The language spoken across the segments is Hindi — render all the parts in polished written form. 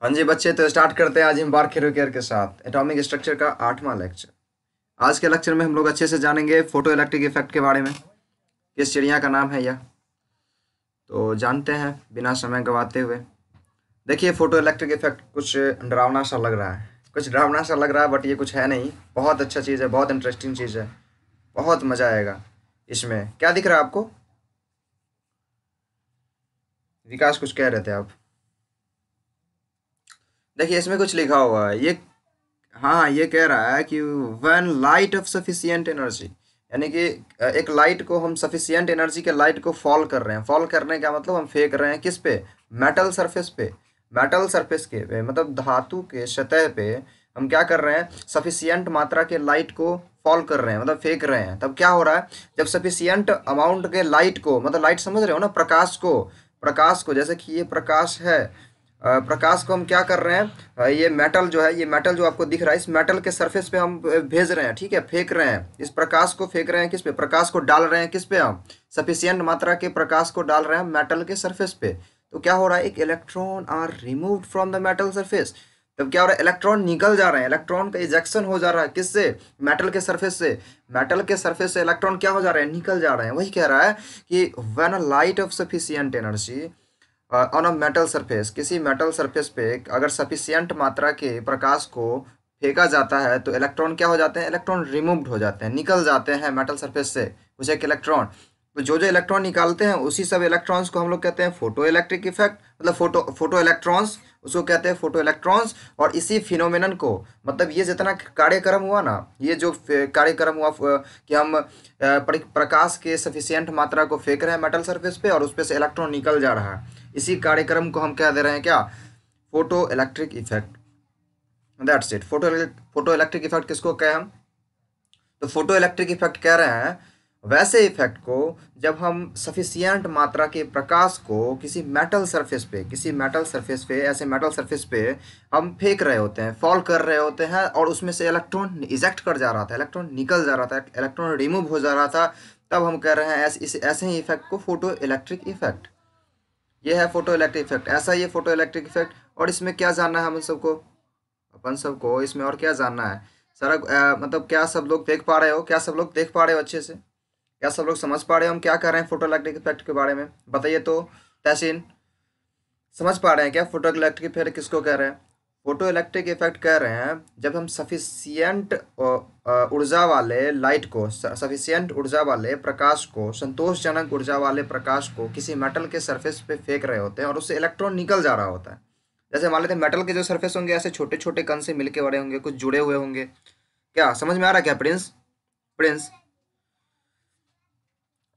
हाँ जी बच्चे, तो स्टार्ट करते हैं आज हम बार केयर के साथ एटॉमिक स्ट्रक्चर का 8वां लेक्चर। आज के लेक्चर में हम लोग अच्छे से जानेंगे फोटो इलेक्ट्रिक इफेक्ट के बारे में। किस चिड़िया का नाम है यह, तो जानते हैं बिना समय गवाते हुए। देखिए, फोटो इलेक्ट्रिक इफेक्ट कुछ डरावना सा लग रहा है, बट ये कुछ है नहीं। बहुत अच्छा चीज़ है, बहुत इंटरेस्टिंग चीज़ है, बहुत मज़ा आएगा इसमें। क्या दिख रहा है आपको? विकास कुछ कह रहे थे आप? देखिए, इसमें कुछ लिखा हुआ है ये। हाँ, ये कह रहा है कि when light of sufficient energy, यानी कि एक लाइट को हम सफिशिएंट एनर्जी के लाइट को फॉल कर रहे हैं। फॉल करने का मतलब हम फेंक रहे हैं किस पे? मेटल सरफेस पे। मेटल सरफेस के पे मतलब धातु के सतह पे हम क्या कर रहे हैं? सफिशिएंट मात्रा के लाइट को फॉल कर रहे हैं, मतलब फेंक रहे हैं। तब क्या हो रहा है? जब सफिशिएंट अमाउंट के लाइट को, मतलब लाइट समझ रहे हो ना, प्रकाश को जैसे कि ये प्रकाश है। प्रकाश को हम क्या कर रहे हैं? ये मेटल जो है, ये मेटल जो आपको दिख रहा है, इस मेटल के सरफेस पे हम भेज रहे हैं, ठीक है, फेंक रहे हैं। इस प्रकाश को फेंक रहे हैं किस पे? प्रकाश को डाल रहे हैं किस पे? हम सफिशियंट मात्रा के प्रकाश को डाल रहे हैं मेटल के सरफेस पे। तो क्या हो रहा है? एक electron are removed from the metal surface. तब क्या हो रहा है? इलेक्ट्रॉन निकल जा रहे हैं, इलेक्ट्रॉन का इजेक्शन हो जा रहा है किससे? मेटल के सरफेस से। मेटल के सरफेस से इलेक्ट्रॉन क्या हो जा रहे हैं? निकल जा रहे हैं। वही कह रहा है कि when a light of sufficient energy on a metal surface, किसी मेटल सरफेस पे अगर सफिशियंट मात्रा के प्रकाश को फेंका जाता है तो इलेक्ट्रॉन क्या हो जाते हैं? इलेक्ट्रॉन रिमूव्ड हो जाते हैं, निकल जाते हैं मेटल सरफेस से कुछ एक इलेक्ट्रॉन। तो जो जो इलेक्ट्रॉन निकालते हैं उसी सब इलेक्ट्रॉन्स को हम लोग कहते हैं फोटो इलेक्ट्रिक इफेक्ट, मतलब फोटो इलेक्ट्रॉन्स, उसको कहते हैं फोटो इलेक्ट्रॉन्स। और इसी फिनोमेनन को, मतलब ये जितना कार्यक्रम हुआ ना, ये जो कार्यक्रम हुआ कि हम प्रकाश के सफिशियंट मात्रा को फेंक रहे हैं मेटल सरफेस पे और उस पे से इलेक्ट्रॉन निकल जा रहा है, इसी कार्यक्रम को हम क्या दे रहे हैं? क्या? Photo electric effect. That's it. Photo electric effect किसको कहें हम? तो फोटो इलेक्ट्रिक इफेक्ट कह रहे हैं वैसे इफेक्ट को जब हम सफिशियंट मात्रा के प्रकाश को किसी मेटल सरफेस पे ऐसे मेटल सरफेस पे हम फेंक रहे होते हैं, फॉल कर रहे होते हैं, और उसमें से इलेक्ट्रॉन इजेक्ट कर जा रहा था, इलेक्ट्रॉन निकल जा रहा था, इलेक्ट्रॉन रिमूव हो जा रहा था। तब हम कह रहे हैं ऐसे ही इफेक्ट को फोटो इलेक्ट्रिक इफेक्ट। ये है फोटो इलेक्ट्रिक इफेक्ट, ऐसा ये फोटो इलेक्ट्रिक इफेक्ट। और इसमें क्या जानना है अपन सबको इसमें और क्या जानना है? सारा मतलब क्या सब लोग देख पा रहे हो? क्या सब लोग देख पा रहे हो अच्छे से? क्या सब लोग समझ पा रहे हो हम क्या कर रहे हैं फोटो इलेक्ट्रिक इफेक्ट के बारे में? बताइए तो। तहसीन, समझ पा रहे हैं क्या फोटो इलेक्ट्रिक इफेक्ट किसको कह रहे हैं? फोटो इलेक्ट्रिक इफेक्ट कह रहे हैं जब हम सफिशियंट ऊर्जा वाले लाइट को, सफिशियंट ऊर्जा वाले प्रकाश को, संतोषजनक ऊर्जा वाले प्रकाश को किसी मेटल के सरफेस पे फेंक रहे होते हैं और उससे इलेक्ट्रॉन निकल जा रहा होता है। जैसे मान लेते हैं मेटल के जो सरफेस होंगे ऐसे छोटे छोटे कण से मिलके बड़े होंगे, कुछ जुड़े हुए होंगे। क्या समझ में आ रहा है क्या प्रिंस? प्रिंस,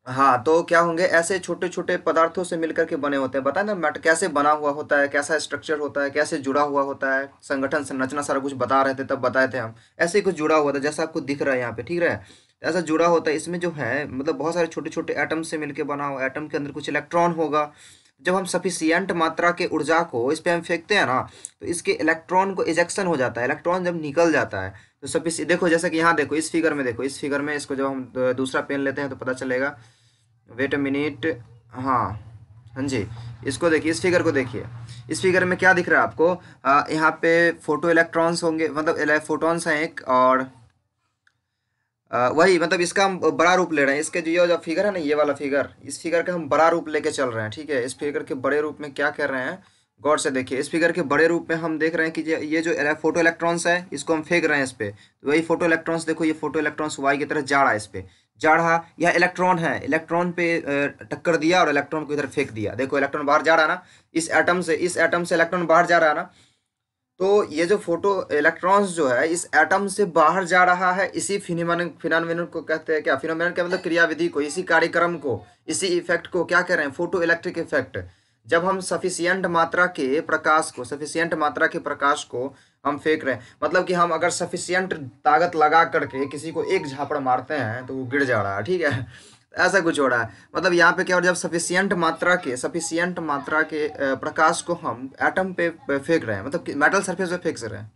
हाँ, तो क्या होंगे? ऐसे छोटे छोटे पदार्थों से मिलकर के बने होते हैं। बताए ना मैट कैसे बना हुआ होता है, कैसा स्ट्रक्चर होता है, कैसे जुड़ा हुआ होता है, संगठन संरचना सारा कुछ बता रहे थे, तब बताए थे हम। ऐसे ही कुछ जुड़ा हुआ था जैसा आपको दिख रहा है यहाँ पे, ठीक है? ऐसा जुड़ा होता है। इसमें जो है मतलब बहुत सारे छोटे छोटे एटम से मिलकर बना हुआ, एटम के अंदर कुछ इलेक्ट्रॉन होगा। जब हम सफिशियंट मात्रा के ऊर्जा को इस पे हम फेंकते हैं ना, तो इसके इलेक्ट्रॉन को इजेक्शन हो जाता है। इलेक्ट्रॉन जब निकल जाता है तो सफिशि देखो, जैसे कि यहाँ देखो, इस फिगर में देखो, इस फिगर में इसको जब हम दूसरा पेन लेते हैं तो पता चलेगा। Wait a minute. हाँ, हाँ जी, इसको देखिए, इस फिगर को देखिए। इस फिगर में क्या दिख रहा है आपको? यहाँ पे फोटो इलेक्ट्रॉन्स होंगे, मतलब फोटॉन्स हैं एक, और वही मतलब इसका हम बड़ा रूप ले रहे हैं। इसके जो फिगर है ना, ये वाला फिगर, इस फिगर का हम बड़ा रूप लेके चल रहे हैं, ठीक है? इस फिगर के बड़े रूप में क्या कर रहे हैं? गौर से देखिए, इस फिगर के बड़े रूप में हम देख रहे हैं कि ये जो फोटो इलेक्ट्रॉन्स है इसको हम फेंक रहे हैं इस पे। तो वही फोटो इलेक्ट्रॉन्स, देखो ये फोटो इलेक्ट्रॉन्स वाई की तरह जा रहा है इस पे, जा रहा। यह इलेक्ट्रॉन है, इलेक्ट्रॉन पे टक्कर दिया और इलेक्ट्रॉन को इधर फेंक दिया। देखो इलेक्ट्रॉन बाहर जा रहा है ना, इस एटम से इलेक्ट्रॉन बाहर जा रहा है ना। तो ये जो फोटो इलेक्ट्रॉन्स जो है इस एटम से बाहर जा रहा है, इसी फिनोमेनन को कहते हैं क्या? फिनोमेनन का मतलब क्रियाविधि को, इसी कार्यक्रम को, इसी इफेक्ट को क्या कह रहे हैं? Photo electric effect. जब हम सफिशियंट मात्रा के प्रकाश को हम फेंक रहे हैं, मतलब कि हम अगर सफिशियंट ताकत लगा करके किसी को एक झापड़ मारते हैं तो वो गिर जा रहा है, ठीक है? ऐसा कुछ हो रहा है। मतलब यहाँ पे क्या हो रहा है? जब सफिशियंट मात्रा के प्रकाश को हम एटम पे फेंक रहे हैं, मतलब कि मेटल सरफेस पे फेंक रहे हैं,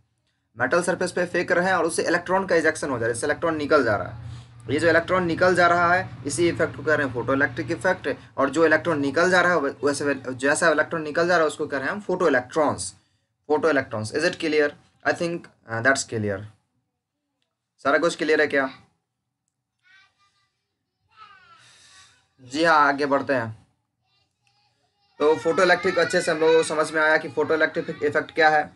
मेटल सरफेस पे फेंक रहे हैं, और उससे इलेक्ट्रॉन का इजेक्शन हो जा रहा है, इससे इलेक्ट्रॉन निकल जा रहा है। ये जो इलेक्ट्रॉन निकल जा रहा है इसी इफेक्ट को कह रहे हैं फोटो इलेक्ट्रिक इफेक्ट। और जो इलेक्ट्रॉन निकल जा रहा है वैसे, जैसा इलेक्ट्रॉन निकल जा रहा है उसको कह रहे हैं हम photo electrons. Photo electrons. Is it clear? I think that's clear. सारा कुछ क्लियर है क्या? जी हाँ, आगे बढ़ते हैं। तो फोटो इलेक्ट्रिक अच्छे से हम लोगों को समझ में आया कि फोटो इलेक्ट्रिक इफेक्ट क्या है।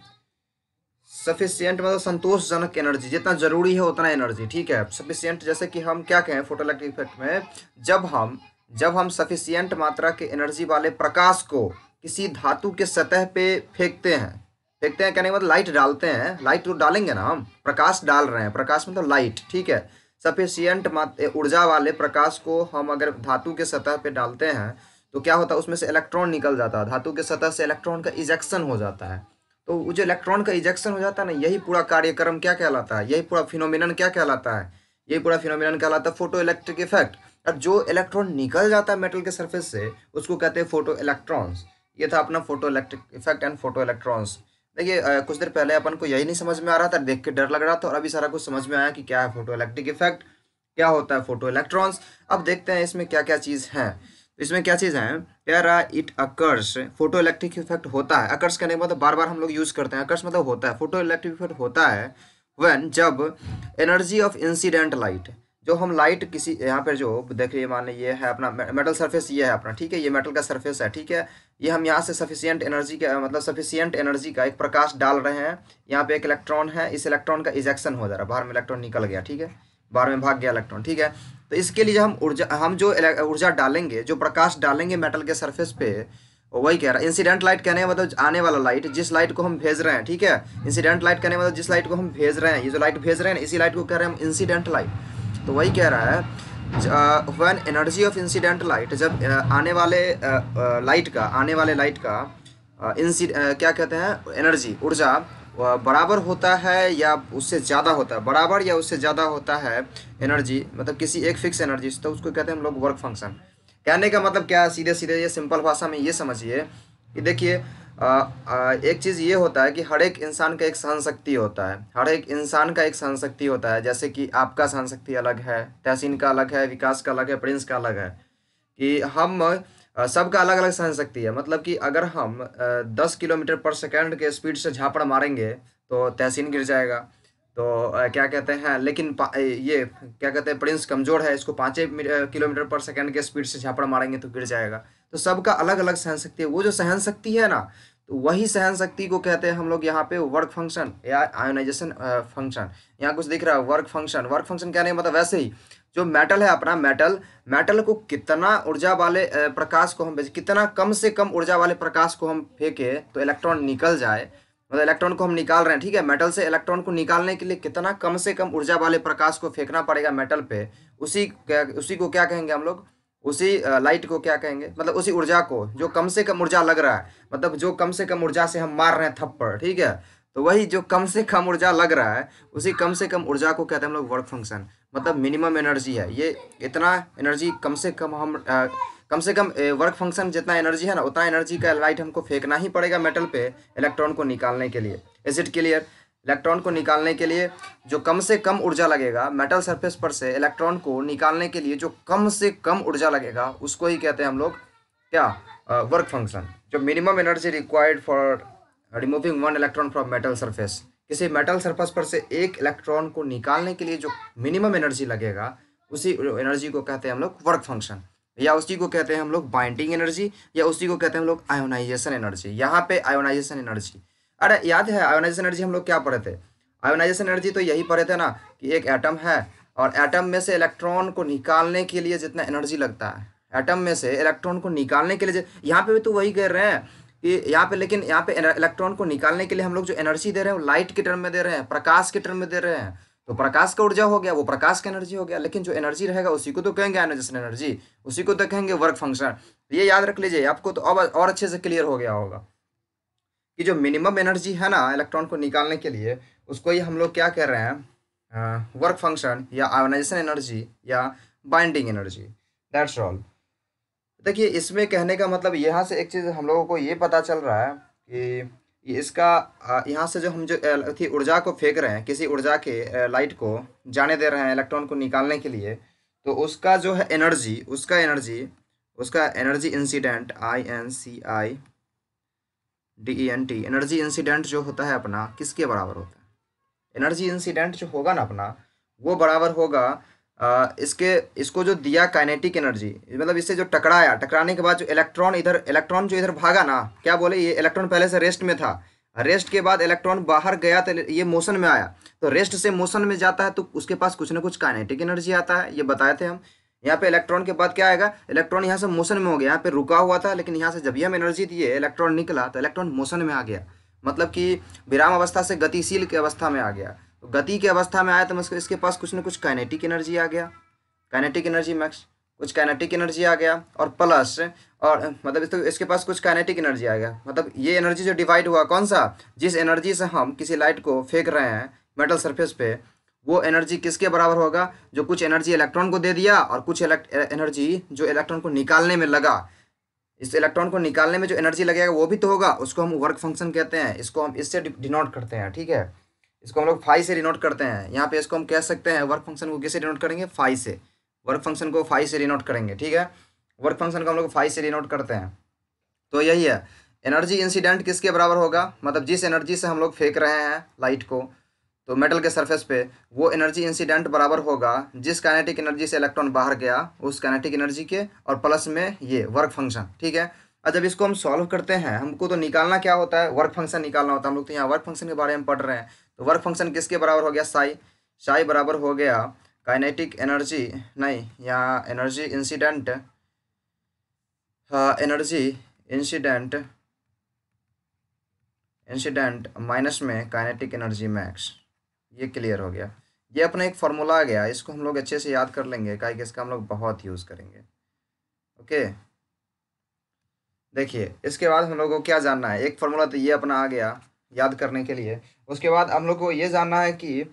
सफिशियंट मतलब संतोषजनक एनर्जी, जितना जरूरी है उतना एनर्जी, ठीक है। सफिशियंट जैसे कि हम क्या कहें फोटो इलेक्ट्रिक इफेक्ट में, जब हम सफिशियंट मात्रा के एनर्जी वाले प्रकाश को किसी धातु के सतह पे फेंकते हैं कहने के मतलब लाइट डालते हैं, लाइट तो डालेंगे ना, हम प्रकाश डाल रहे हैं, प्रकाश मतलब लाइट, ठीक है। सफिशियंट ऊर्जा वाले प्रकाश को हम अगर धातु के सतह पे डालते हैं तो क्या होता है, उसमें से इलेक्ट्रॉन निकल जाता है, धातु के सतह से इलेक्ट्रॉन का इजेक्शन हो जाता है। तो वो जो इलेक्ट्रॉन का इजेक्शन हो जाता है ना, यही पूरा कार्यक्रम क्या कहलाता है, यही पूरा फिनोमिनन क्या कहलाता है, यही पूरा फिनोमिनन कहलाता है फोटो इलेक्ट्रिक इफेक्ट। और जो इलेक्ट्रॉन निकल जाता है मेटल के सरफेस से उसको कहते हैं फोटो इलेक्ट्रॉन्स। ये था अपना photo electric effect and photo electrons. देखिए कुछ देर पहले अपन को यही नहीं समझ में आ रहा था, देख के डर लग रहा था, और अभी सारा कुछ समझ में आया कि क्या है फोटो इलेक्ट्रिक इफेक्ट, क्या होता है फोटो इलेक्ट्रॉन्स। अब देखते हैं इसमें क्या क्या चीज़ है। तो इसमें क्या चीज़ है, कह रहा है it occurs, photo electric effect होता है। अकर्स करने के मतलब बार बार हम लोग यूज़ करते हैं, अकर्स मतलब होता है, फोटो इलेक्ट्रिक इफेक्ट होता है व्हेन, जब एनर्जी ऑफ इंसिडेंट लाइट, जो हम लाइट किसी यहाँ पर जो देखिए, मान लीजिए ये है अपना मेटल सरफेस, ये है अपना, ठीक है, ये मेटल का सरफेस है, ठीक है। ये हम यहाँ से सफिशियंट एनर्जी का मतलब सफिशियंट एनर्जी का एक प्रकाश डाल रहे हैं, यहाँ पे एक इलेक्ट्रॉन है, इस इलेक्ट्रॉन का इजेक्शन हो जा रहा है, बाहर में इलेक्ट्रॉन निकल गया, ठीक है, बाहर में भाग गया इलेक्ट्रॉन, ठीक है। तो इसके लिए हम जो ऊर्जा डालेंगे, जो प्रकाश डालेंगे मेटल के सरफेस पे, वही कह रहा है इंसिडेंट लाइट कहने का मतलब आने वाला लाइट, जिस लाइट को हम भेज रहे हैं, ठीक है। इंसिडेंट लाइट कहने का मतलब जिस लाइट को हम भेज रहे हैं, ये जो लाइट भेज रहे हैं इसी लाइट को कह रहे हैं हम इंसिडेंट लाइट। तो वही कह रहा है when energy of incident light, जब आने वाले लाइट का क्या कहते हैं, एनर्जी, ऊर्जा बराबर होता है या उससे ज़्यादा होता है, बराबर या उससे ज़्यादा होता है एनर्जी, मतलब किसी एक फिक्स एनर्जी से, तो उसको कहते हैं हम लोग वर्क फंक्शन। कहने का मतलब क्या है, सीधे सीधे ये सिंपल भाषा में ये समझिए कि देखिए एक चीज़ ये होता है कि हर एक इंसान का एक सहन शक्ति होता है, हर एक इंसान का एक सहन शक्ति होता है। जैसे कि आपका सहन शक्ति अलग है, तहसीन का अलग है, विकास का अलग है, प्रिंस का अलग है, कि हम सबका अलग अलग सहन शक्ति है। मतलब कि अगर हम 10 किलोमीटर पर सेकेंड के स्पीड से झापड़ मारेंगे तो तहसीन गिर जाएगा। तो क्या कहते हैं, लेकिन ये क्या कहते हैं, प्रिंस कमज़ोर है, इसको 5 किलोमीटर पर सेकेंड के स्पीड से झापड़ मारेंगे तो गिर जाएगा। तो सबका अलग अलग सहन शक्ति है। वो जो सहन शक्ति है ना, तो वही सहन शक्ति को कहते हैं हम लोग यहाँ पे वर्क फंक्शन या आयोनाइजेशन फंक्शन। यहाँ कुछ दिख रहा है वर्क फंक्शन, वर्क फंक्शन क्या नहीं मतलब वैसे ही जो मेटल है अपना, मेटल को कितना ऊर्जा वाले प्रकाश को हम कितना कम से कम ऊर्जा वाले प्रकाश को हम फेंके तो इलेक्ट्रॉन निकल जाए, मतलब इलेक्ट्रॉन को हम निकाल रहे हैं, ठीक है। मेटल से इलेक्ट्रॉन को निकालने के लिए कितना कम से कम ऊर्जा वाले प्रकाश को फेंकना पड़ेगा मेटल पे, उसी को क्या कहेंगे हम लोग, उसी लाइट को क्या कहेंगे, मतलब उसी ऊर्जा को जो कम से कम ऊर्जा लग रहा है, मतलब जो कम से कम ऊर्जा से हम मार रहे हैं थप्पड़, ठीक है। तो वही जो कम से कम ऊर्जा लग रहा है, उसी कम से कम ऊर्जा को कहते हैं हम लोग वर्क फंक्शन, मतलब मिनिमम एनर्जी है ये। इतना एनर्जी कम से कम वर्क फंक्शन जितना एनर्जी है ना, उतना एनर्जी का लाइट हमको फेंकना ही पड़ेगा मेटल पे इलेक्ट्रॉन को निकालने के लिए। Is it clear? इलेक्ट्रॉन को निकालने के लिए जो कम से कम ऊर्जा लगेगा मेटल सरफेस पर से, इलेक्ट्रॉन को निकालने के लिए जो कम से कम ऊर्जा लगेगा उसको ही कहते हैं हम लोग क्या, वर्क फंक्शन। जो minimum energy required for removing one electron from metal surface, किसी मेटल सरफेस पर से एक इलेक्ट्रॉन को निकालने के लिए जो मिनिमम एनर्जी लगेगा उसी एनर्जी को कहते हैं हम लोग वर्क फंक्शन, या उसी को कहते हैं हम लोग बाइंडिंग एनर्जी, या उसी को कहते हैं हम लोग आयोनाइजेशन एनर्जी। यहाँ पे आयोनाइजेशन एनर्जी, अरे याद है आयोनाइजेशन एनर्जी हम लोग क्या पढ़े थे? आयोनाइजेशन एनर्जी तो यही पढ़े थे ना कि एक एटम है और एटम में से इलेक्ट्रॉन को निकालने के लिए जितना एनर्जी लगता है, एटम में से इलेक्ट्रॉन को निकालने के लिए यहाँ पे भी तो वही कह रहे हैं कि यहाँ पे, लेकिन यहाँ पे इलेक्ट्रॉन को निकालने के लिए हम लोग जो एनर्जी दे रहे हैं वो लाइट के टर्म में दे रहे हैं, प्रकाश के टर्म में दे रहे हैं। तो प्रकाश का ऊर्जा हो गया, वो प्रकाश का एनर्जी हो गया, लेकिन जो एनर्जी रहेगा उसी को तो कहेंगे आयोनाइजेशन एनर्जी, उसी को तो कहेंगे वर्क फंक्शन। ये याद रख लीजिए, आपको तो अब और अच्छे से क्लियर हो गया होगा कि जो मिनिमम एनर्जी है ना इलेक्ट्रॉन को निकालने के लिए, उसको ही हम लोग क्या कह रहे हैं, वर्क फंक्शन या आयोनाइजेशन एनर्जी या बाइंडिंग एनर्जी। That's all. देखिए इसमें कहने का मतलब यहाँ से एक चीज़ हम लोगों को ये पता चल रहा है कि इसका यहाँ से जो हम जो थी ऊर्जा को फेंक रहे हैं, किसी ऊर्जा के लाइट को जाने दे रहे हैं इलेक्ट्रॉन को निकालने के लिए, तो उसका जो है एनर्जी, उसका energy incident, INCI DENT, energy incident जो होता है अपना किसके बराबर होता है? एनर्जी इंसिडेंट जो होगा ना अपना, वो बराबर होगा इसके, इसको जो दिया काइनेटिक एनर्जी, मतलब इससे जो टकराया, टकराने के बाद जो इलेक्ट्रॉन इधर, इलेक्ट्रॉन जो इधर भागा ना, क्या बोले, ये इलेक्ट्रॉन पहले से रेस्ट में था, रेस्ट के बाद इलेक्ट्रॉन बाहर गया तो ये मोशन में आया, तो रेस्ट से मोशन में जाता है तो उसके पास कुछ ना कुछ काइनेटिक एनर्जी आता है, ये बताए थे हम। यहाँ पे इलेक्ट्रॉन के बाद क्या आएगा, इलेक्ट्रॉन यहाँ से मोशन में हो गया, यहाँ पे रुका हुआ था, लेकिन यहाँ से जब भी हम एनर्जी दिए इलेक्ट्रॉन निकला तो इलेक्ट्रॉन मोशन में आ गया, मतलब कि विराम अवस्था से गतिशील की अवस्था में आ गया। तो गति की अवस्था में आया तो मतलब इसके पास कुछ ना कुछ काइनेटिक एनर्जी आ गया, काइनेटिक एनर्जी मैक्स, कुछ काइनेटिक एनर्जी आ गया, और प्लस, और मतलब इसके पास कुछ काइनेटिक एनर्जी आ गया, मतलब ये एनर्जी जो डिवाइड हुआ कौन सा, जिस एनर्जी से हम किसी लाइट को फेंक रहे हैं मेटल सरफेस पे, वो एनर्जी किसके बराबर होगा, जो कुछ एनर्जी इलेक्ट्रॉन को दे दिया और कुछ एनर्जी जो इलेक्ट्रॉन को निकालने में लगा, इस इलेक्ट्रॉन को निकालने में जो एनर्जी लगेगा वो भी तो होगा, उसको हम वर्क फंक्शन कहते हैं, इसको हम इससे डिनोट करते हैं, ठीक है, इसको हम लोग फाई से डिनोट करते हैं। यहाँ पे इसको हम कह सकते हैं वर्क फंक्शन को किससे डिनोट करेंगे, फाई से, वर्क फंक्शन को फाई से डिनोट करेंगे, ठीक है, वर्क फंक्शन को हम लोग फाई से डिनोट करते हैं। तो यही है, एनर्जी इंसिडेंट किसके बराबर होगा, मतलब जिस एनर्जी से हम लोग फेंक रहे हैं लाइट को तो मेटल के सरफेस पे, वो एनर्जी इंसिडेंट बराबर होगा जिस काइनेटिक एनर्जी से इलेक्ट्रॉन बाहर गया उस काइनेटिक एनर्जी के, और प्लस में ये वर्क फंक्शन, ठीक है। और जब इसको हम सॉल्व करते हैं, हमको तो निकालना क्या होता है, वर्क फंक्शन निकालना होता है, हम लोग तो यहाँ वर्क फंक्शन के बारे में पढ़ रहे हैं। तो वर्क फंक्शन किसके बराबर हो गया, साई, साई बराबर हो गया काइनेटिक एनर्जी, नहीं यहाँ energy incident, energy incident, incident minus में काइनेटिक एनर्जी मैक्स, ये क्लियर हो गया। ये अपना एक फार्मूला आ गया, इसको हम लोग अच्छे से याद कर लेंगे, काहे कि इसका हम लोग बहुत यूज़ करेंगे। ओके, देखिए इसके बाद हम लोग को क्या जानना है, एक फार्मूला तो ये अपना आ गया याद करने के लिए। उसके बाद हम लोग को ये जानना है कि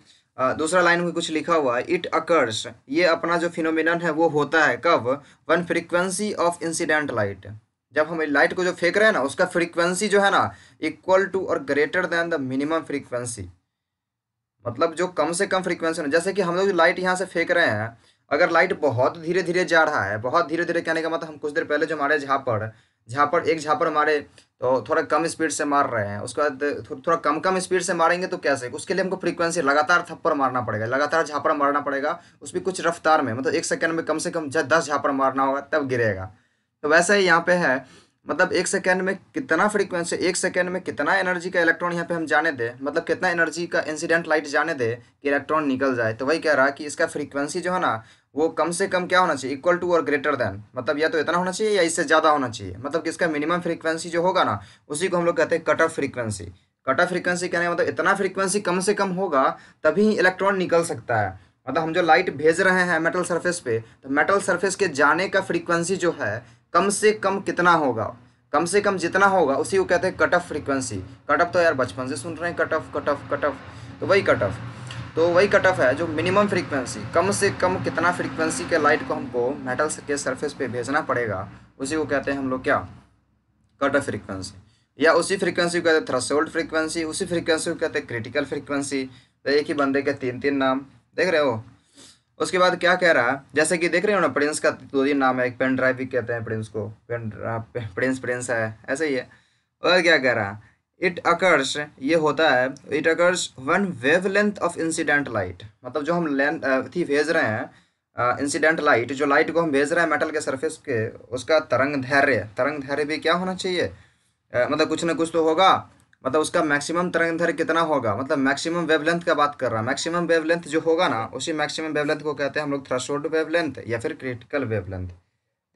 दूसरा लाइन में कुछ लिखा हुआ है, इट अकर्स, ये अपना जो फिनोमिनन है वो होता है कब, one frequency of incident light, जब हम लाइट को जो फेंक रहे हैं ना उसका फ्रीक्वेंसी जो है ना इक्वल टू और greater than the minimum frequency, मतलब जो कम से कम फ्रीक्वेंसी है, जैसे कि हम लोग जो लाइट यहाँ से फेंक रहे हैं, अगर लाइट बहुत धीरे धीरे जा रहा है, बहुत धीरे धीरे कहने का मतलब हम कुछ देर पहले जो मारे झापड़, झापड़ एक झापड़ मारे तो थोड़ा कम स्पीड से मार रहे हैं, उसके बाद थोड़ा कम कम स्पीड से मारेंगे तो कैसे, उसके लिए हमको फ्रीक्वेंसी लगातार थप्पड़ मारना पड़ेगा, लगातार झापड़ मारना पड़ेगा, उस भी कुछ रफ्तार में, मतलब एक सेकंड में कम से कम 10 झापड़ मारना होगा तब गिरेगा। तो वैसा ही यहाँ पे है, मतलब एक सेकेंड में कितना फ्रीक्वेंसी, एक सेकेंड में कितना एनर्जी का इलेक्ट्रॉन यहाँ पे हम जाने दे, मतलब कितना एनर्जी का इंसिडेंट लाइट जाने दे कि इलेक्ट्रॉन निकल जाए, तो वही कह रहा है कि इसका फ्रीक्वेंसी जो है ना वो कम से कम क्या होना चाहिए, इक्वल टू और ग्रेटर देन, मतलब या तो इतना होना चाहिए या इससे ज़्यादा होना चाहिए, मतलब कि इसका मिनिमम फ्रीक्वेंसी जो होगा ना उसी को हम लोग कहते हैं cut off frequency. Cut off frequency कहने का मतलब इतना फ्रीक्वेंसी कम से कम होगा तभी इलेक्ट्रॉन निकल सकता है, मतलब हम जो लाइट भेज रहे हैं मेटल सरफेस पे, तो मेटल सरफेस के जाने का फ्रीक्वेंसी जो है कम से कम कितना होगा, कम से कम जितना होगा उसी को कहते हैं cut off frequency. Cut off तो यार बचपन से सुन रहे हैं, cut off cut off cut off, तो वही कट ऑफ, तो वही कट ऑफ है जो मिनिमम फ्रीक्वेंसी, कम से कम कितना फ्रीक्वेंसी के लाइट को हमको मेटल के सरफेस पे भेजना पड़ेगा उसी को कहते हैं हम लोग क्या, कट ऑफ फ्रीक्वेंसी, या उसी फ्रीक्वेंसी को कहते हैं थ्रेशोल्ड फ्रीक्वेंसी, उसी फ्रीक्वेंसी को कहते हैं क्रिटिकल फ्रीक्वेंसी। तो एक ही बंदे के तीन तीन नाम, देख रहे हो। उसके बाद क्या कह रहा है, जैसे कि देख रहे हो ना प्रिंस का दो तीन नाम है, एक पेन ड्राइव भी कहते हैं प्रिंस को, प्रिंस प्रिंस है, ऐसे ही है। और क्या कह रहा है, इट अकर्स, ये होता है, it occurs one wavelength of incident light, मतलब जो हम लेंथ थी भेज रहे हैं इंसिडेंट लाइट, जो लाइट को हम भेज रहे हैं मेटल के सरफेस के, उसका तरंग धैर्य, तरंग धैर्य भी क्या होना चाहिए, मतलब कुछ ना कुछ तो होगा, मतलब उसका मैक्सिमम तरंग दैर्घ्य कितना होगा, मतलब मैक्सिमम वेवलेंथ का बात कर रहा है, मैक्सिमम वेवलेंथ जो होगा ना उसी मैक्सिमम वेवलेंथ को कहते हैं हम लोग थ्रेशोल्ड वेवलेंथ या फिर क्रिटिकल वेवलेंथ।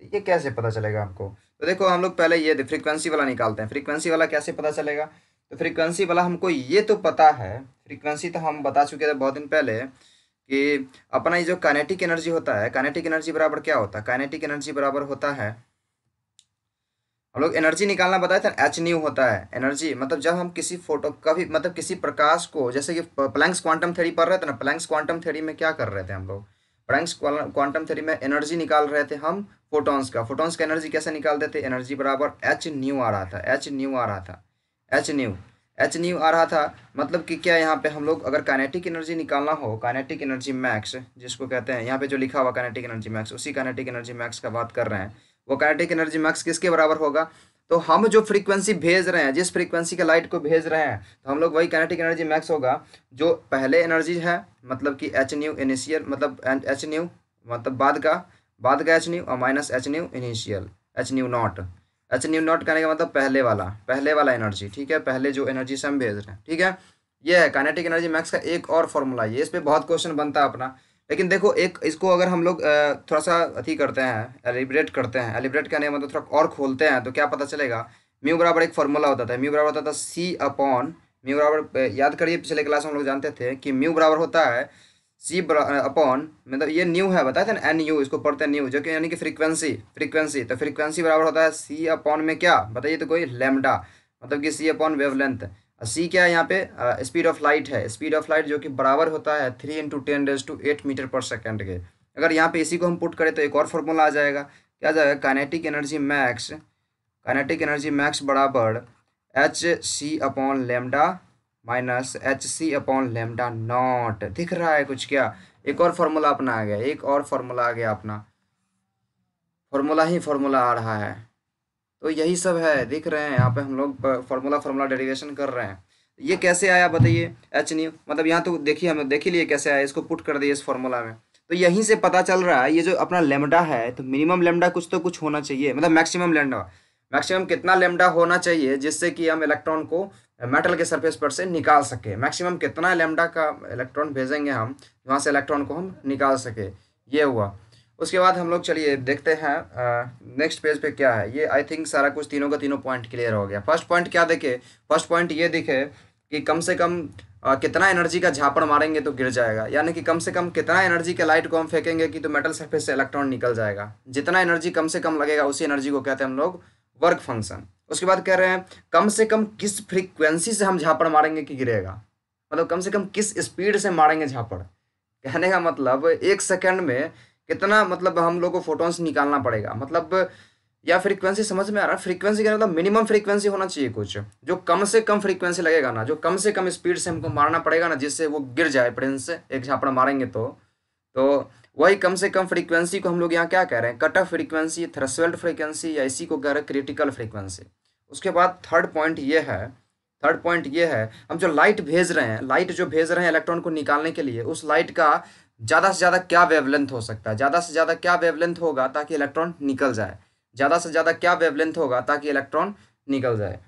ये कैसे पता चलेगा आपको, तो देखो हम लोग पहले ये फ्रीक्वेंसी वाला निकालते हैं, फ्रीक्वेंसी वाला कैसे पता चलेगा, तो फ्रीक्वेंसी वाला हमको ये तो पता है, फ्रीक्वेंसी तो हम बता चुके थे बहुत दिन पहले कि अपना ये जो काइनेटिक एनर्जी होता है, काइनेटिक एनर्जी बराबर क्या होता है, काइनेटिक एनर्जी बराबर होता है, हम लोग एनर्जी निकालना बताया था, एच न्यू होता है एनर्जी, मतलब जब हम किसी फोटो का भी, मतलब किसी प्रकाश को, जैसे कि प्लैंक्स क्वांटम थ्योरी पढ़ रहे थे ना, प्लैंक्स क्वांटम थ्योरी में क्या कर रहे थे हम लोग, प्लैंक्स क्वांटम थ्योरी में एनर्जी निकाल रहे थे हम फोटॉन्स का, फोटॉन्स का एनर्जी कैसे निकालते थे, एनर्जी बराबर एच न्यू आ रहा था, एच न्यू आ रहा था, एच न्यू, एच न्यू आ रहा था, मतलब कि क्या यहाँ पे हम लोग अगर काइनेटिक एनर्जी निकालना हो, काइनेटिक एनर्जी मैक्स जिसको कहते हैं, यहाँ पे जो लिखा हुआ काइनेटिक एनर्जी मैक्स, उसी काइनेटिक एनर्जी मैक्स का बात कर रहे हैं, वो काइनेटिक एनर्जी मैक्स किसके बराबर होगा, तो हम जो फ्रीक्वेंसी भेज रहे हैं, जिस फ्रीक्वेंसी के लाइट को भेज रहे हैं, तो हम लोग वही काइनेटिक एनर्जी मैक्स होगा जो पहले एनर्जी है, मतलब कि एच न्यू इनिशियल, मतलब एच न्यू मतलब बाद का एच न्यू और minus H new initial, H new not. H new not करने का मतलब पहले वाला एनर्जी, ठीक है, पहले जो एनर्जी से हम भेज रहे हैं, ठीक है। ये है काइनेटिक एनर्जी मैक्स का एक और फॉर्मूला, ये इस पे बहुत क्वेश्चन बनता है अपना। लेकिन देखो, एक इसको अगर हम लोग थोड़ा सा अथी करते हैं, एलिब्रेट करते हैं, एलिब्रेट करने का मतलब थोड़ा और खोलते हैं, तो क्या पता चलेगा। म्यू बराबर एक फॉर्मूला होता था, म्यू बराबर होता था सी अपॉन, म्यू बराबर याद करिए पिछले क्लास में हम लोग जानते थे कि म्यू बराबर होता है सी अपॉन, मतलब ये न्यू है, बताया था ना, एन यू, इसको पढ़ते हैं न्यू, जो कि यानी कि फ्रीक्वेंसी, तो फ्रीक्वेंसी बराबर होता है सी अपॉन में क्या बताइए, तो कोई लेमडा, मतलब कि सी अपॉन वेवलेंथ। सी क्या है यहाँ पे, स्पीड ऑफ लाइट है, स्पीड ऑफ लाइट जो कि बराबर होता है 3 × 10⁸ मीटर पर सेकेंड के। अगर यहाँ पे इसी को हम पुट करें तो एक और फॉर्मूला आ जाएगा, क्या आ जाएगा, काइनेटिक एनर्जी मैक्स बराबर H C upon lambda minus H C upon lambda naught. दिख रहा है कुछ क्या, एक और फॉर्मूला अपना आ गया, एक और फॉर्मूला आ गया अपना, फॉर्मूला ही फॉर्मूला आ रहा है। तो यही सब है, दिख रहे हैं यहाँ पे हम लोग फॉर्मूला डेरिवेशन कर रहे हैं। ये कैसे आया बताइए, एच न्यू, मतलब यहाँ तो देखिए, हमें देख ही लिए कैसे आया, इसको पुट कर दिए इस फॉर्मूला में। तो यहीं से पता चल रहा है, ये जो अपना लेमडा है, तो मिनिमम लेमडा कुछ तो कुछ होना चाहिए, मतलब मैक्सिमम लेमडा, मैक्सिमम कितना लेमडा होना चाहिए जिससे कि हम इलेक्ट्रॉन को मेटल के सरफेस पर से निकाल सके, मैक्सिमम कितना लेमडा का इलेक्ट्रॉन भेजेंगे हम, वहाँ से इलेक्ट्रॉन को हम निकाल सके। ये हुआ। उसके बाद हम लोग चलिए देखते हैं नेक्स्ट पेज पे क्या है। ये आई थिंक सारा कुछ तीनों का तीनों पॉइंट क्लियर हो गया। फर्स्ट पॉइंट क्या देखे, फर्स्ट पॉइंट ये दिखे कि कम से कम कितना एनर्जी का झापड़ मारेंगे तो गिर जाएगा, यानी कि कम से कम कितना एनर्जी के लाइट को हम फेंकेंगे कि तो मेटल सरफेस से इलेक्ट्रॉन निकल जाएगा। जितना एनर्जी कम से कम लगेगा उसी एनर्जी को कहते हैं हम लोग वर्क फंक्शन। उसके बाद कह रहे हैं कम से कम किस फ्रीक्वेंसी से हम झापड़ मारेंगे कि गिरेगा, मतलब कम से कम किस स्पीड से मारेंगे झापड़। कहने का मतलब 1 सेकंड में कितना, मतलब हम लोग को फोटॉन्स निकालना पड़ेगा, मतलब या फ्रीक्वेंसी समझ में आ रहा है, फ्रीक्वेंसी का मतलब मिनिमम फ्रीक्वेंसी होना चाहिए कुछ, जो कम से कम फ्रीक्वेंसी लगेगा ना, जो कम से कम स्पीड से हमको मारना पड़ेगा ना, जिससे वो गिर जाए प्रिंस से, एक झापड़ मारेंगे तो वही कम से कम फ्रीक्वेंसी को हम लोग यहाँ क्या कह रहे हैं, cut off frequency, threshold frequency, या इसी को कह रहे हैं क्रिटिकल फ्रीक्वेंसी। उसके बाद थर्ड पॉइंट ये है, हम जो लाइट भेज रहे हैं, लाइट जो भेज रहे हैं इलेक्ट्रॉन को निकालने के लिए, उस लाइट का ज़्यादा से ज़्यादा क्या वेवलेंथ हो सकता है, ज़्यादा से ज़्यादा क्या वेवलेंथ होगा ताकि इलेक्ट्रॉन निकल जाए, ज़्यादा से ज़्यादा क्या वेवलेंथ होगा ताकि इलेक्ट्रॉन निकल जाए।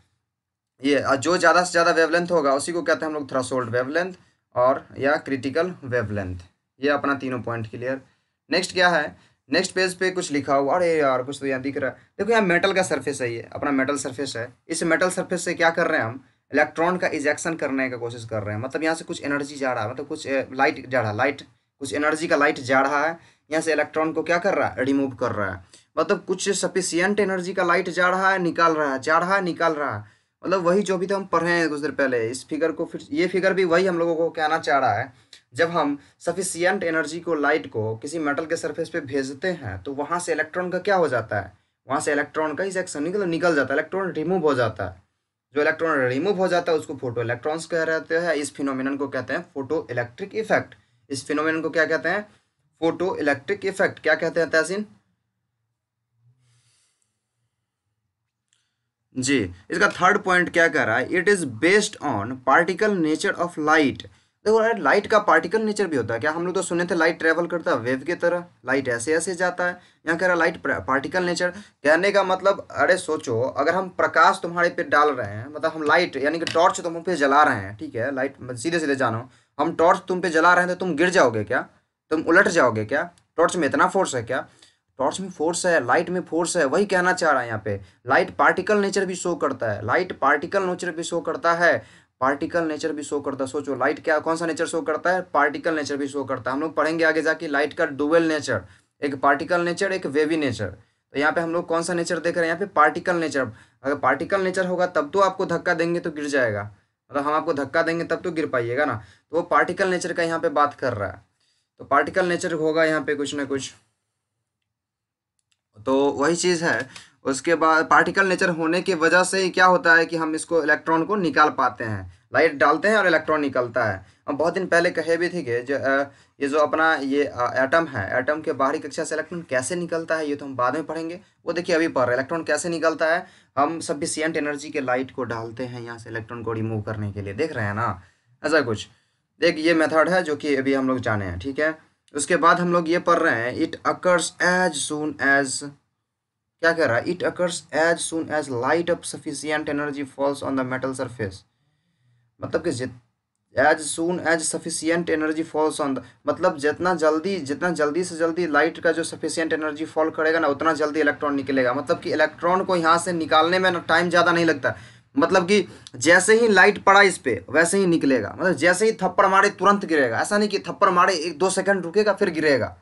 ये जो ज़्यादा से ज़्यादा वेवलेंथ होगा उसी को कहते हैं हम लोग थ्रेशोल्ड वेवलेंथ और या क्रिटिकल वेवलेंथ। ये अपना तीनों पॉइंट क्लियर। नेक्स्ट क्या है, नेक्स्ट पेज पे कुछ लिखा हुआ, अरे यार कुछ तो यहाँ दिख रहा है, देखो यहाँ मेटल का सरफेस है, ये अपना मेटल सरफेस है। इस मेटल सरफेस से क्या कर रहे हैं हम, इलेक्ट्रॉन का इजेक्शन करने का कोशिश कर रहे हैं, मतलब यहाँ से कुछ एनर्जी जा रहा है, मतलब कुछ लाइट जा रहा है, लाइट कुछ एनर्जी का लाइट जा रहा है, यहाँ से इलेक्ट्रॉन को क्या कर रहा है, रिमूव कर रहा है, मतलब कुछ सफिशियंट एनर्जी का लाइट जा रहा है, निकाल रहा है, जा रहा है, निकाल रहा है, मतलब वही जो भी तो हम पढ़े हैं कुछ देर पहले। इस फिगर को फिर, ये फिगर भी वही हम लोगों को कहना चाह रहा है, जब हम सफिशियंट एनर्जी को, लाइट को किसी मेटल के सरफेस पे भेजते हैं तो वहाँ से इलेक्ट्रॉन का क्या हो जाता है, वहाँ से इलेक्ट्रॉन का इजेक्शन निकल जाता है, इलेक्ट्रॉन रिमूव हो जाता है। जो इलेक्ट्रॉन रिमूव हो जाता है उसको फोटो इलेक्ट्रॉन्स कह रहते हैं। इस फिनोमिनन को कहते हैं फोटो इलेक्ट्रिक इफेक्ट। इस फिनोमिनन को क्या कहते हैं, फोटो इलेक्ट्रिक इफेक्ट। क्या कहते हैं तहसीन जी। इसका थर्ड पॉइंट क्या कह रहा है, it is based on particle nature of light. देखो यार, लाइट का पार्टिकल नेचर भी होता है क्या, हम लोग तो सुने थे लाइट ट्रेवल करता है वेव की तरह, लाइट ऐसे ऐसे जाता है, यहाँ कह रहा है लाइट पार्टिकल नेचर। कहने का मतलब, अरे सोचो, अगर हम प्रकाश तुम्हारे पे डाल रहे हैं, मतलब हम लाइट यानी कि टॉर्च तुम पे जला रहे हैं, ठीक है, लाइट सीधे सीधे जानो, हम टॉर्च तुम पे जला रहे हैं तो तुम गिर जाओगे क्या, तुम उलट जाओगे क्या, टॉर्च में इतना फोर्स है क्या, टॉर्च में फोर्स है, लाइट में फोर्स है, वही कहना चाह रहा है यहाँ पे। लाइट पार्टिकल नेचर भी शो करता है, लाइट पार्टिकल नेचर भी शो करता है, पार्टिकल नेचर भी शो करता है। सोचो लाइट क्या, कौन सा नेचर शो करता है, पार्टिकल नेचर भी शो करता है। हम लोग पढ़ेंगे आगे जाके लाइट का डुअल नेचर, एक पार्टिकल नेचर, एक वेवी नेचर। तो यहाँ पे हम लोग कौन सा नेचर देख रहे हैं, यहाँ पे पार्टिकल नेचर। अगर पार्टिकल नेचर होगा तब तो आपको धक्का देंगे तो गिर जाएगा, मतलब हम आपको धक्का देंगे तब तो गिर पाइएगा ना, तो वो पार्टिकल नेचर का यहाँ पे बात कर रहा है। तो पार्टिकल नेचर होगा यहाँ पे कुछ ना कुछ, तो वही चीज़ है। उसके बाद पार्टिकल नेचर होने की वजह से ही क्या होता है कि हम इसको इलेक्ट्रॉन को निकाल पाते हैं। लाइट डालते हैं और इलेक्ट्रॉन निकलता है। हम बहुत दिन पहले कहे भी थे कि ये जो अपना ये एटम है, एटम के बाहरी कक्षा से इलेक्ट्रॉन कैसे निकलता है ये तो हम बाद में पढ़ेंगे। वो देखिए अभी पढ़ रहे हैं इलेक्ट्रॉन कैसे निकलता है। हम सफिशिएंट एनर्जी के लाइट को डालते हैं यहाँ से इलेक्ट्रॉन को रिमूव करने के लिए, देख रहे हैं ना, ऐसा कुछ। देख ये मेथड है जो कि अभी हम लोग जाने हैं, ठीक है। उसके बाद हम लोग ये पढ़ रहे हैं it occurs as soon as, क्या कह रहा है, it occurs as soon as light of sufficient energy falls on the metal surface. मतलब कि as soon as sufficient energy falls on the, मतलब जितना जल्दी से जल्दी लाइट का जो सफिशिएंट एनर्जी फॉल करेगा ना उतना जल्दी इलेक्ट्रॉन निकलेगा। मतलब कि इलेक्ट्रॉन को यहाँ से निकालने में ना टाइम ज़्यादा नहीं लगता। मतलब कि जैसे ही लाइट पड़ा इस पे वैसे ही निकलेगा। मतलब जैसे ही थप्पड़ मारे तुरंत गिरेगा, ऐसा नहीं कि थप्पड़ मारे 1-2 सेकंड रुकेगा फिर गिरेगा।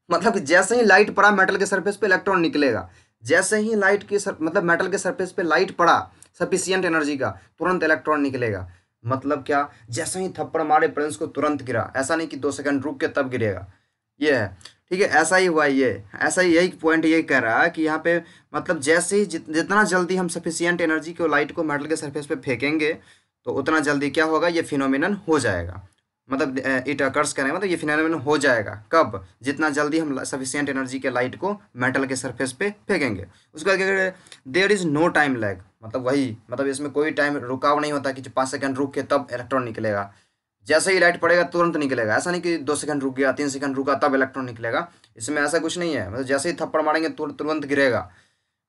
मतलब कि जैसे ही लाइट पड़ा मेटल के सरफेस पे इलेक्ट्रॉन निकलेगा। जैसे ही मतलब मेटल के सरफेस पे लाइट पड़ा सफिशिएंट एनर्जी का, तुरंत इलेक्ट्रॉन निकलेगा। मतलब क्या, जैसे ही थप्पड़ मारे प्रिंस को तुरंत गिरा, ऐसा नहीं कि 2 सेकंड रुक के तब गिरेगा। ये है, ठीक है, ऐसा ही हुआ ये, ऐसा ही यही पॉइंट ये कह रहा है कि यहाँ पे मतलब जैसे ही जितना जल्दी हम सफिशिएंट एनर्जी को लाइट को मेटल के सरफेस पे फेंकेंगे तो उतना जल्दी क्या होगा, ये फिनोमिनन हो जाएगा। मतलब इट अकर्स करें, मतलब ये फिनोमिनन हो जाएगा कब, जितना जल्दी हम सफिशिएंट एनर्जी के लाइट को मेटल के सरफेस पे फेंकेंगे। उसके बाद क्या, there is no time lag, मतलब वही, मतलब इसमें कोई टाइम रुकाव नहीं होता कि 5 सेकंड रुक के तब इलेक्ट्रॉन निकलेगा। जैसे ही लाइट पड़ेगा तुरंत निकलेगा, ऐसा नहीं कि 2 सेकंड रुक गया, 3 सेकंड रुका तब इलेक्ट्रॉन निकलेगा। इसमें ऐसा कुछ नहीं है, मतलब जैसे ही थप्पड़ मारेंगे तुरंत गिरेगा।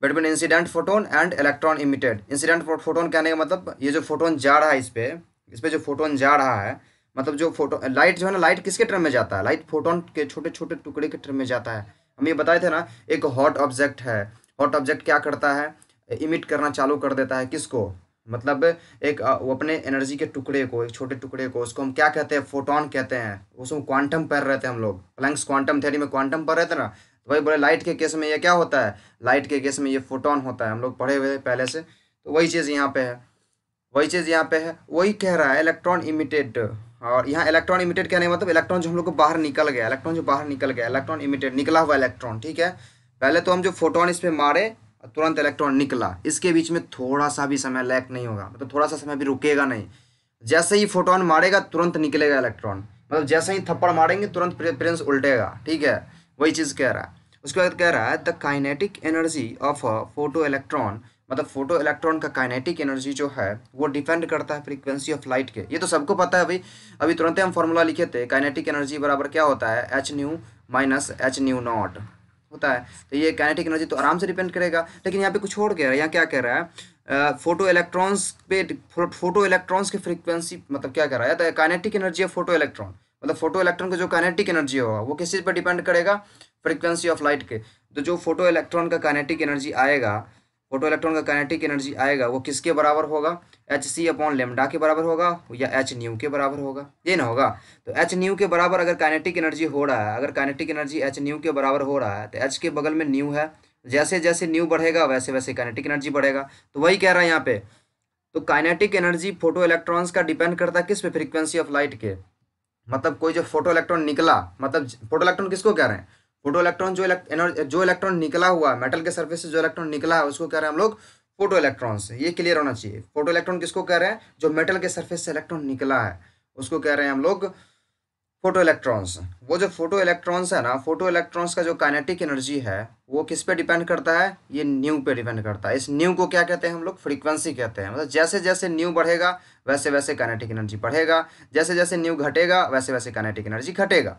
Between incident photon and electron emitted, incident photon कहने का मतलब ये जो फोटोन जा रहा है इस पे जो फोटोन जा रहा है, मतलब जो फोटो लाइट जो है ना, लाइट किसके टर्म में जाता है, लाइट फोटोन के छोटे छोटे टुकड़े के टर्म में जाता है। हम ये बताए थे ना, एक हॉट ऑब्जेक्ट है, हॉट ऑब्जेक्ट क्या करता है, इमिट करना चालू कर देता है किसको, मतलब एक वो अपने एनर्जी के टुकड़े को, एक छोटे टुकड़े को, उसको हम क्या कहते हैं, फोटोन कहते हैं। उसको क्वांटम पढ़ रहे थे हम लोग, प्लैंक्स क्वांटम थ्योरी में क्वांटम पढ़ रहे थे ना, तो वही बोले लाइट के केस में ये क्या होता है, लाइट के केस में ये फोटोन होता है, हम लोग पढ़े हुए हैं पहले से। तो वही चीज़ यहाँ पे है, वही चीज़ यहाँ पे है, वही कह रहा है इलेक्ट्रॉन इमिटेड। और यहाँ इलेक्ट्रॉन इमिटेड कहने का मतलब इलेक्ट्रॉन जो हम लोग को बाहर निकल गया, इलेक्ट्रॉन जो बाहर निकल गया, इलेक्ट्रॉन इमिटेड, निकला हुआ इलेक्ट्रॉन, ठीक है। पहले तो हम जो फोटोन इस पर मारे तुरंत इलेक्ट्रॉन निकला, इसके बीच में थोड़ा सा भी समय लैग नहीं होगा, मतलब थोड़ा सा समय भी रुकेगा नहीं। जैसे ही फोटोन मारेगा तुरंत निकलेगा इलेक्ट्रॉन, मतलब जैसे ही थप्पड़ मारेंगे तुरंत प्रिंस उल्टेगा, ठीक है। वही चीज़ कह रहा है। उसके बाद कह रहा है the kinetic energy of a photo electron, मतलब फोटो इलेक्ट्रॉन का काइनेटिक एनर्जी जो है वो डिपेंड करता है फ्रीक्वेंसी ऑफ लाइट के। ये तो सबको पता है भाई, अभी तुरंत हम फॉर्मूला लिखे थे, काइनेटिक एनर्जी बराबर क्या होता है, H new minus H new not होता है। तो ये काइनेटिक एनर्जी तो आराम से डिपेंड करेगा, लेकिन यहाँ पे कुछ और कह रहा है, यहाँ क्या कह रहा है, फोटो इलेक्ट्रॉन्स पे, फोटो इलेक्ट्रॉन्स की फ्रीक्वेंसी, मतलब क्या कह रहा है, the kinetic energy of photo electron, मतलब फोटो इलेक्ट्रॉन का जो काइनेटिक एनर्जी होगा वो किस चीज़ पर डिपेंड करेगा, फ्रीक्वेंसी ऑफ लाइट के। तो जो फोटो इलेक्ट्रॉन का काइनेटिक एनर्जी आएगा, फोटो इलेक्ट्रॉन का काइनेटिक एनर्जी आएगा वो किसके बराबर होगा, एच सी अपॉन लेमडा के बराबर होगा या एच न्यू के बराबर होगा, ये ना होगा। तो एच न्यू के बराबर अगर काइनेटिक एनर्जी हो रहा है, अगर काइनेटिक एनर्जी एच न्यू के बराबर हो रहा है तो एच के बगल में न्यू है, जैसे जैसे न्यू बढ़ेगा वैसे वैसे काइनेटिक एनर्जी बढ़ेगा। तो वही कह रहा है यहाँ पे, तो काइनेटिक एनर्जी फोटो इलेक्ट्रॉन्स का डिपेंड करता है किस पे, फ्रीक्वेंसी ऑफ लाइट के। मतलब कोई जो फोटो इलेक्ट्रॉन निकला, मतलब फोटो इलेक्ट्रॉन किसको कह रहे हैं, फोटो इलेक्ट्रॉन जो इलेक्ट्रॉन निकला हुआ मेटल के सरफेस से, जो इलेक्ट्रॉन निकला है उसको कह रहे हैं हम लोग फोटो इलेक्ट्रॉन्स। ये क्लियर होना चाहिए, फोटो इलेक्ट्रॉन किसको कह रहे हैं, जो मेटल के सरफेस से इलेक्ट्रॉन निकला है उसको कह रहे हैं हम लोग फोटो इलेक्ट्रॉन्स। वो जो फोटो इलेक्ट्रॉन्स है ना, फोटो इलेक्ट्रॉन्स का जो काइनेटिक एनर्जी है वो किस पे डिपेंड करता है, ये न्यू पे डिपेंड करता है। इस न्यू को क्या कहते हैं हम लोग, फ्रीक्वेंसी कहते हैं। मतलब जैसे जैसे न्यू बढ़ेगा वैसे वैसे काइनेटिक एनर्जी बढ़ेगा, जैसे जैसे न्यू घटेगा वैसे वैसे काइनेटिक एनर्जी घटेगा।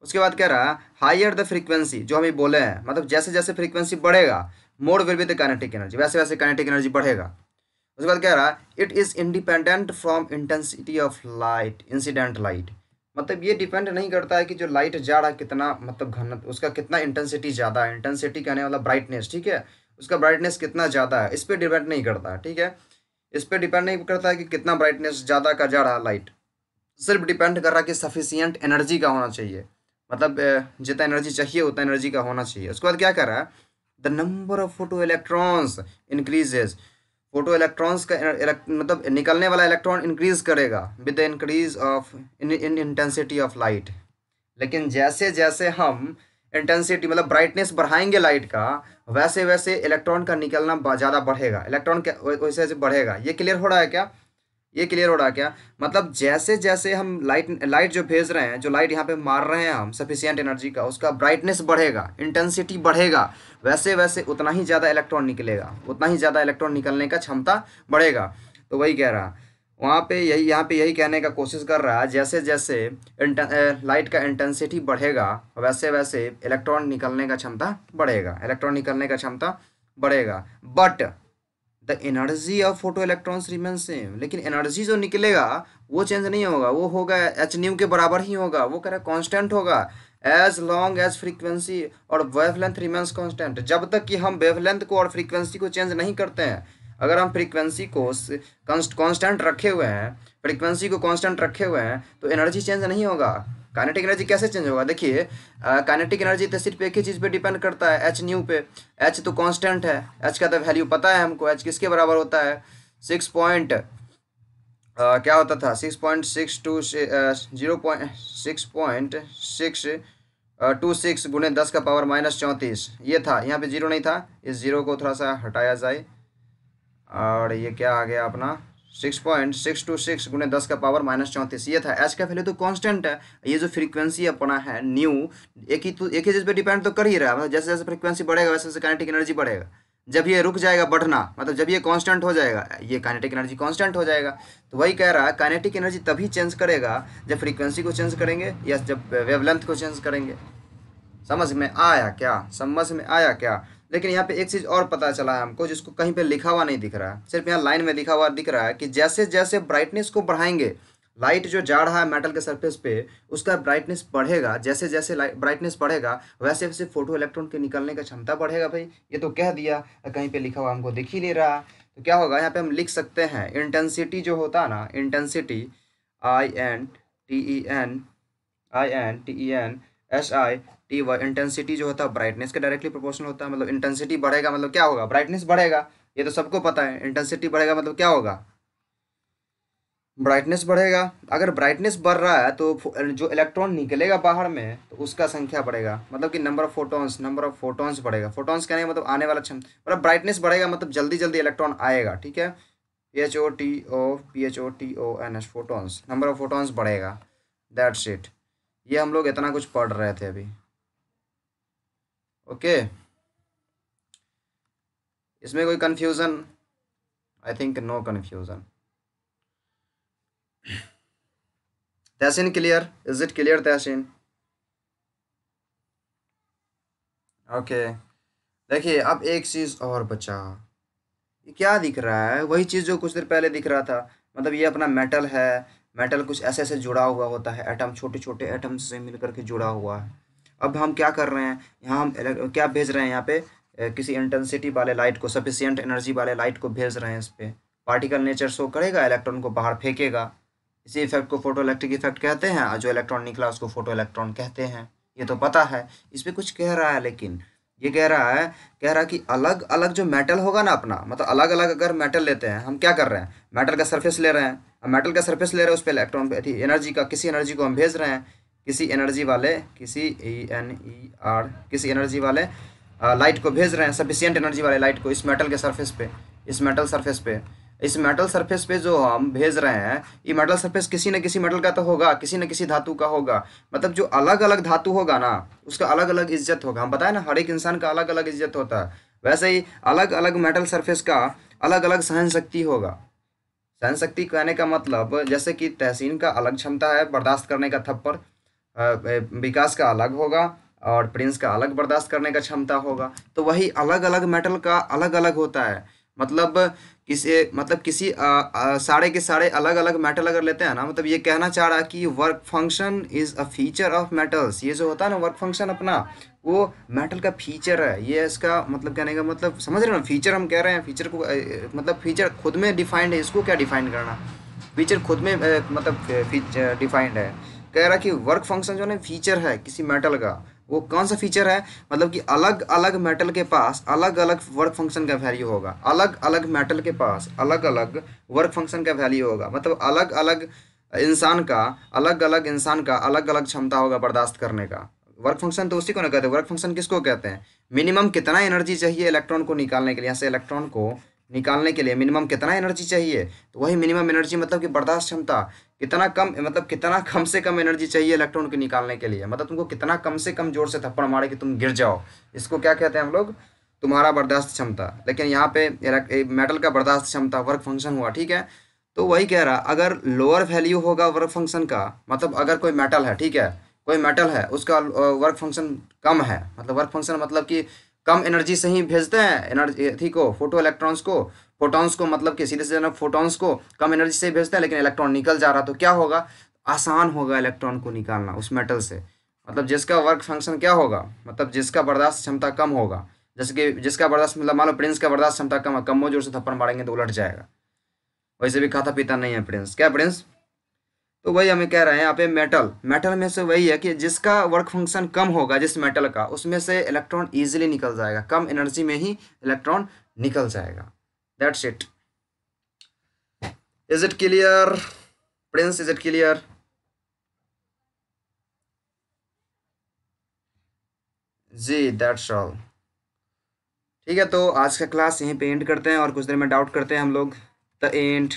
उसके बाद कह रहा है हायर द फ्रीक्वेंसी, जो हम बोले हैं, मतलब जैसे जैसे फ्रीक्वेंसी बढ़ेगा more will be the kinetic energy, वैसे वैसे काइनेटिक एनर्जी बढ़ेगा। उसके बाद कह रहा है it is independent from intensity of light, incident light. मतलब ये डिपेंड नहीं करता है कि जो लाइट जा रहा है कितना, मतलब घन, उसका कितना इंटेंसिटी ज़्यादा है, इंटेंसिटी कहने वाला ब्राइटनेस, ठीक है, उसका ब्राइटनेस कितना ज़्यादा है, इस पर डिपेंड नहीं करता है, ठीक है। इस पर डिपेंड नहीं करता है कि कितना ब्राइटनेस ज़्यादा का जा रहा है लाइट, सिर्फ डिपेंड कर रहा है कि सफिशियंट एनर्जी का होना चाहिए, मतलब जितना एनर्जी चाहिए उतना एनर्जी का होना चाहिए। उसके बाद क्या कर रहा है, the number of photo electrons increases, photo electrons का मतलब निकलने वाला इलेक्ट्रॉन इंक्रीज करेगा with the increase of in intensity of light. लेकिन जैसे जैसे हम इंटेंसिटी मतलब ब्राइटनेस बढ़ाएंगे लाइट का, वैसे वैसे इलेक्ट्रॉन का निकलना ज़्यादा बढ़ेगा, इलेक्ट्रॉन वैसे वैसे बढ़ेगा। ये क्लियर हो रहा है क्या, ये क्लियर हो रहा क्या? मतलब जैसे जैसे हम लाइट लाइट जो भेज रहे हैं, जो लाइट यहाँ पे मार रहे हैं हम सफिशियंट एनर्जी का, उसका ब्राइटनेस बढ़ेगा, इंटेंसिटी बढ़ेगा, वैसे वैसे उतना ही ज़्यादा इलेक्ट्रॉन निकलेगा, उतना ही ज़्यादा इलेक्ट्रॉन निकलने का क्षमता बढ़ेगा। तो वही कह रहा, वहाँ पे यही यहाँ पे यही कहने का कोशिश कर रहा है, जैसे जैसे लाइट का इंटेंसिटी बढ़ेगा वैसे वैसे इलेक्ट्रॉन निकलने का क्षमता बढ़ेगा, इलेक्ट्रॉन निकलने का क्षमता बढ़ेगा। But the energy of photo electrons remain same, लेकिन एनर्जी जो निकलेगा वो चेंज नहीं होगा, वो होगा एच न्यू के बराबर ही होगा, वो कह रहा है कांस्टेंट होगा, एज लॉन्ग एज फ्रीक्वेंसी और वेवलेंथ रिमेन्स कांस्टेंट। जब तक कि हम वेवलेंथ को और फ्रीक्वेंसी को चेंज नहीं करते हैं, अगर हम फ्रीक्वेंसी को कांस्टेंट रखे हुए हैं, फ्रीक्वेंसी को कांस्टेंट रखे हुए हैं, तो एनर्जी चेंज नहीं होगा। काइनेटिक एनर्जी कैसे चेंज होगा? देखिए, काइनेटिक एनर्जी तो सिर्फ एक ही चीज़ पे डिपेंड करता है, एच न्यू पे। एच तो कांस्टेंट है, एच का तो वैल्यू पता है हमको, एच किसके बराबर होता है? 6 पॉइंट क्या होता था, 6.62 0.6.626 गुणे 10 का पावर -34, ये था। यहाँ पे जीरो नहीं था, इस जीरो को थोड़ा सा हटाया जाए, और ये क्या आ गया अपना 6.626 गुणे 10 का पावर -34, ये था। एच का वैल्यू तो कांस्टेंट है। ये जो फ्रीक्वेंसी अपना है न्यू, एक ही चीज़ पे डिपेंड तो कर ही रहा है, मतलब जैसे जैसे फ्रीक्वेंसी बढ़ेगा वैसे वैसे काइनेटिक एनर्जी बढ़ेगा। जब ये रुक जाएगा बढ़ना, मतलब जब ये कांस्टेंट हो जाएगा, ये काइनेटिक एनर्जी कांस्टेंट हो जाएगा। तो वही कह रहा है, काइनेटिक एनर्जी तभी चेंज करेगा जब फ्रीक्वेंसी को चेंज करेंगे या जब वेवलेंथ को चेंज करेंगे। समझ में आया क्या? समझ में आया क्या? लेकिन यहाँ पे एक चीज़ और पता चला है हमको, जिसको कहीं पे लिखा हुआ नहीं दिख रहा है, सिर्फ यहाँ लाइन में लिखा हुआ दिख रहा है कि जैसे जैसे ब्राइटनेस को बढ़ाएंगे, लाइट जो जा रहा है मेटल के सरफेस पे, उसका ब्राइटनेस बढ़ेगा, जैसे जैसे ब्राइटनेस बढ़ेगा वैसे वैसे फोटो इलेक्ट्रॉन के निकलने का क्षमता बढ़ेगा। भाई ये तो कह दिया, कहीं पे लिखा हुआ हमको दिख ही नहीं रहा। तो क्या होगा, यहाँ पे हम लिख सकते हैं इंटेंसिटी जो होता है ना, इंटेंसिटी INTENSITY इंटेंसिटी जो होता है ब्राइटनेस के डायरेक्टली प्रोपोर्शनल होता है। मतलब इंटेंसिटी बढ़ेगा मतलब क्या होगा, ब्राइटनेस बढ़ेगा, ये तो सबको पता है। इंटेंसिटी बढ़ेगा मतलब क्या होगा, ब्राइटनेस बढ़ेगा। अगर ब्राइटनेस बढ़ रहा है तो जो इलेक्ट्रॉन निकलेगा बाहर में, तो उसका संख्या बढ़ेगा, मतलब कि नंबर ऑफ फोटॉन्स बढ़ेगा। फोटॉन्स कहने का मतलब आने वाला क्षमता, मतलब ब्राइटनेस बढ़ेगा मतलब जल्दी जल्दी इलेक्ट्रॉन आएगा, ठीक है। PHOTONS photons, number of photons बढ़ेगा, दैट्स इट। ये हम लोग इतना कुछ पढ़ रहे थे अभी, ओके। इसमें कोई confusion? I think no confusion. Tahseen clear? Is it clear Tahseen? Okay. देखिए अब एक चीज़ और बचा, ये क्या दिख रहा है, वही चीज़ जो कुछ देर पहले दिख रहा था। मतलब ये अपना मेटल है, मेटल कुछ ऐसे ऐसे जुड़ा हुआ होता है, एटम छोटे छोटे एटम्स से मिलकर के जुड़ा हुआ है। अब हम क्या कर रहे हैं यहाँ, हम क्या भेज रहे हैं यहाँ पे, किसी इंटेंसिटी वाले लाइट को, सफिशियंट एनर्जी वाले लाइट को भेज रहे हैं इस पे। पार्टिकल नेचर शो करेगा, इलेक्ट्रॉन को बाहर फेंकेगा। इसी इफेक्ट को फोटो इलेक्ट्रिक इफेक्ट कहते हैं, और जो इलेक्ट्रॉन निकला उसको फोटो इलेक्ट्रॉन कहते हैं। ये तो पता है। इस पे कुछ कह रहा है, लेकिन ये कह रहा है कि अलग अलग जो मेटल होगा ना अपना, मतलब अलग अलग अगर मेटल लेते हैं, हम क्या कर रहे हैं, मेटल का सरफेस ले रहे हैं। अब मेटल का सरफेस ले रहे हैं, उस पर इलेक्ट्रॉन पे थी एनर्जी का, किसी एनर्जी को हम भेज रहे हैं, किसी एनर्जी वाले, किसी किसी एनर्जी वाले लाइट को भेज रहे हैं, सफिशियंट एनर्जी वाले लाइट को इस मेटल के सरफेस पे, इस मेटल सरफेस पे। इस मेटल सरफेस पे जो हम भेज रहे हैं, ये मेटल सरफेस किसी न किसी मेटल का तो होगा, किसी न किसी धातु का होगा। मतलब जो अलग अलग धातु होगा ना, उसका अलग अलग इज्जत होगा। हम बताए ना, हर एक इंसान का अलग अलग इज्जत होता है, वैसे ही अलग अलग मेटल सरफेस का अलग अलग सहन शक्ति होगा। सहन शक्ति कहने का मतलब, जैसे कि तहसीन का अलग क्षमता है बर्दाश्त करने का थप्पड़, विकास का अलग होगा, और प्रिंस का अलग बर्दाश्त करने का क्षमता होगा। तो वही अलग अलग मेटल का अलग अलग होता है। मतलब किसी सारे के सारे अलग अलग मेटल अगर लेते हैं ना, मतलब ये कहना चाह रहा है कि work function is a feature of metals. ये जो होता है ना वर्क फंक्शन अपना, वो मेटल का फीचर है। ये इसका मतलब कहने का मतलब समझ रहे हो ना, फीचर हम कह रहे हैं, फीचर को मतलब फीचर खुद में डिफाइंड है, इसको क्या डिफाइन करना, फीचर खुद में मतलब फीचर डिफाइंड है। कह रहा कि वर्क फंक्शन जो है फीचर है किसी मेटल का। वो कौन सा फीचर है, मतलब कि अलग अलग मेटल के पास अलग अलग वर्क फंक्शन का वैल्यू होगा, अलग अलग मेटल के पास अलग अलग वर्क फंक्शन का वैल्यू होगा। मतलब अलग अलग इंसान का अलग अलग क्षमता होगा बर्दाश्त करने का। वर्क फंक्शन तो उसी को ना कहते हैं, वर्क फंक्शन किसको कहते हैं, मिनिमम कितना एनर्जी चाहिए इलेक्ट्रॉन को निकालने के लिए, यहाँ से इलेक्ट्रॉन को निकालने के लिए मिनिमम कितना एनर्जी चाहिए, तो वही मिनिमम एनर्जी मतलब कि बर्दाश्त क्षमता कितना कम, मतलब कितना कम से कम एनर्जी चाहिए इलेक्ट्रॉन को निकालने के लिए, मतलब तुमको कितना कम से कम जोर से थप्पड़ मारे कि तुम गिर जाओ, इसको क्या कहते हैं हम लोग, तुम्हारा बर्दाश्त क्षमता। लेकिन यहाँ पे मेटल का बर्दाश्त क्षमता वर्क फंक्शन हुआ, ठीक है। तो वही कह रहा, अगर लोअर वैल्यू होगा वर्क फंक्शन का, मतलब अगर कोई मेटल है, ठीक है, कोई मेटल है उसका वर्क फंक्शन कम है, मतलब वर्क फंक्शन मतलब कि कम एनर्जी से ही भेजते हैं एनर्जी थी को, फोटो इलेक्ट्रॉन्स को, फोटॉन्स को, मतलब कि सीधे सीधे फोटॉन्स को कम एनर्जी से ही भेजते हैं, लेकिन इलेक्ट्रॉन निकल जा रहा, तो क्या होगा, आसान होगा इलेक्ट्रॉन को निकालना उस मेटल से। मतलब जिसका वर्क फंक्शन क्या होगा, मतलब जिसका बर्दाश्त क्षमता कम होगा, जैसे कि जिसका बर्दाश्त, मतलब मान लो प्रिंस का बर्दाश्त क्षमता कम है, कम जोर से थप्पड़ मारेंगे तो उलट जाएगा। वैसे भी खाता पीता नहीं है प्रिंस, क्या प्रिंस। तो वही हमें कह रहे हैं यहाँ पे, मेटल मेटल में से वही है कि जिसका वर्क फंक्शन कम होगा जिस मेटल का, उसमें से इलेक्ट्रॉन इजीली निकल जाएगा, कम एनर्जी में ही इलेक्ट्रॉन निकल जाएगा। That's it. Is it clear Prince, is it clear. जी दैट्स ऑल। ठीक है, तो आज का क्लास यहीं पे एंड करते हैं और कुछ देर में डाउट करते हैं हम लोग। The end.